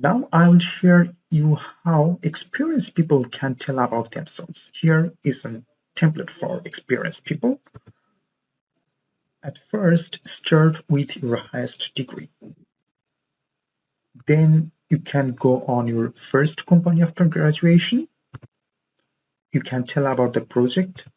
Now I will share you how experienced people can tell about themselves. Here is a template for experienced people. At first, start with your highest degree. Then you can go on your first company after graduation. You can tell about the project.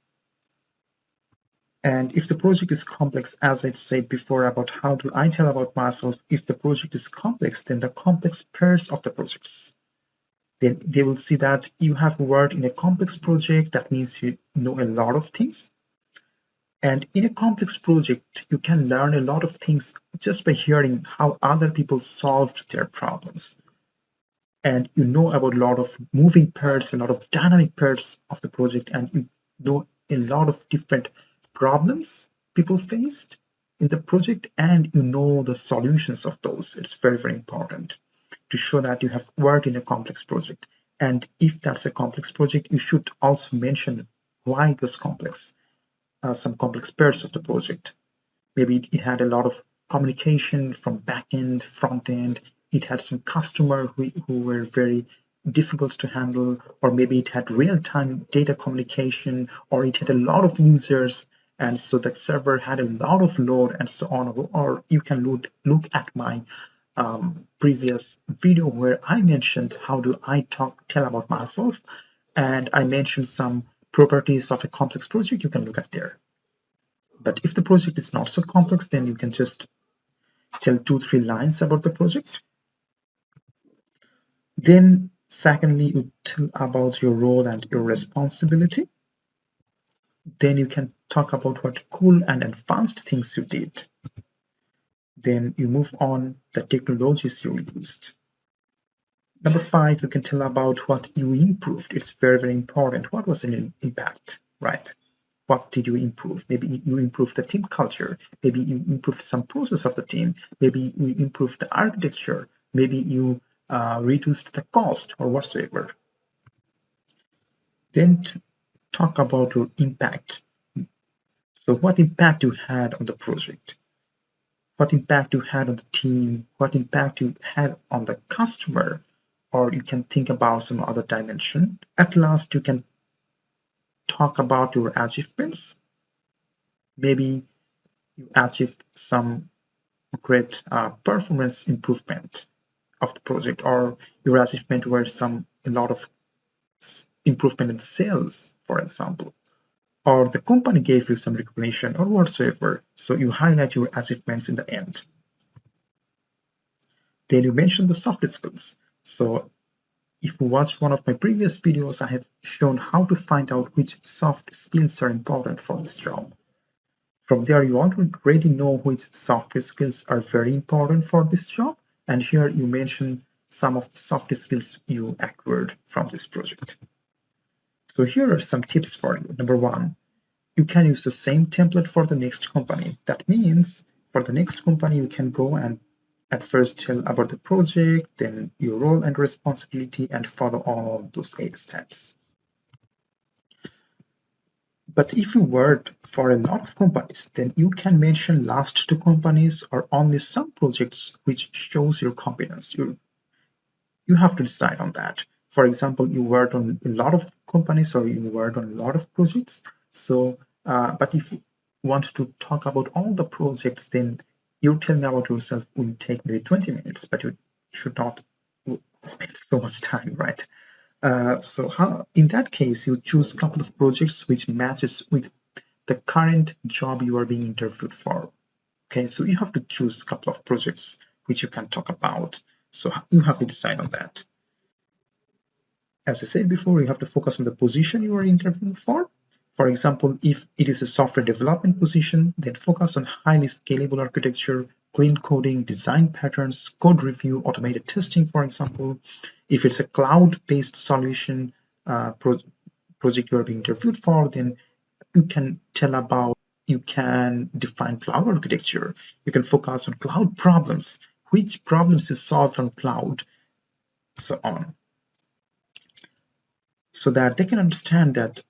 And if the project is complex, as I said before about how do I tell about myself, if the project is complex, then the complex pairs of the projects. Then they will see that you have worked in a complex project. That means you know a lot of things. And in a complex project, you can learn a lot of things just by hearing how other people solved their problems. And you know about a lot of moving parts, a lot of dynamic parts of the project, and you know a lot of different problems people faced in the project, and you know the solutions of those. It's very, very important to show that you have worked in a complex project. And if that's a complex project, you should also mention why it was complex, some complex parts of the project. Maybe it had a lot of communication from back end, front end. It had some customer who were very difficult to handle, or maybe it had real-time data communication, or it had a lot of users, and so that server had a lot of load and so on. Or you can look at my previous video where I mentioned how do I tell about myself, and I mentioned some properties of a complex project. You can look at there. But if the project is not so complex, then you can just tell 2-3 lines about the project. Then secondly, you tell about your role and your responsibility. Then you can talk about what cool and advanced things you did. Then you move on the technologies you used. Number 5, you can tell about what you improved. It's very, very important. What was an impact, right? What did you improve? Maybe you improved the team culture. Maybe you improved some process of the team. Maybe you improved the architecture. Maybe you reduced the cost or whatsoever. Then talk about your impact. So what impact you had on the project? What impact you had on the team? What impact you had on the customer? Or you can think about some other dimension. At last, you can talk about your achievements. Maybe you achieved some great performance improvement of the project, or your achievement were a lot of improvement in sales, for example, or the company gave you some recognition or whatsoever. So you highlight your achievements in the end. Then you mention the soft skills. So if you watched one of my previous videos, I have shown how to find out which soft skills are important for this job. From there, you already know which soft skills are very important for this job. And here you mention some of the soft skills you acquired from this project. So here are some tips for you. Number 1, you can use the same template for the next company. That means for the next company, you can go and at first tell about the project, then your role and responsibility, and follow all those 8 steps. But if you work for a lot of companies, then you can mention last 2 companies or only some projects which shows your competence. You have to decide on that. For example, you worked on a lot of companies or you worked on a lot of projects. So, but if you want to talk about all the projects, then you tell me about yourself will take maybe 20 minutes, but you should not spend so much time, right? So in that case, you choose a couple of projects which matches with the current job you are being interviewed for. Okay, so you have to choose a couple of projects which you can talk about. So you have to decide on that. As I said before, you have to focus on the position you are interviewing for. For example, if it is a software development position, then focus on highly scalable architecture, clean coding, design patterns, code review, automated testing, for example. If it's a cloud-based solution project you are being interviewed for, then you can tell about, you can define cloud architecture. You can focus on cloud problems, which problems you solve on cloud, so on. So that they can understand that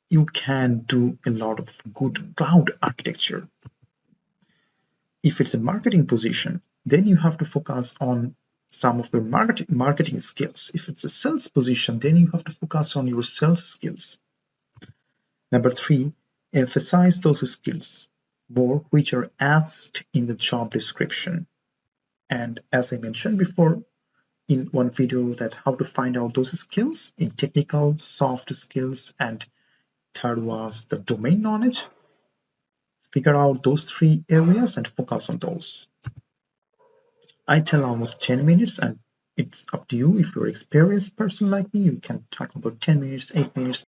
you can do a lot of good cloud architecture. If it's a marketing position, then you have to focus on some of your marketing skills. If it's a sales position, then you have to focus on your sales skills. Number 3, emphasize those skills more which are asked in the job description. And as I mentioned before in one video, that how to find out those skills in technical, soft skills, and third was the domain knowledge. Figure out those 3 areas and focus on those. I tell almost 10 minutes, and it's up to you. If you're an experienced person like me, you can talk about 10 minutes, 8 minutes.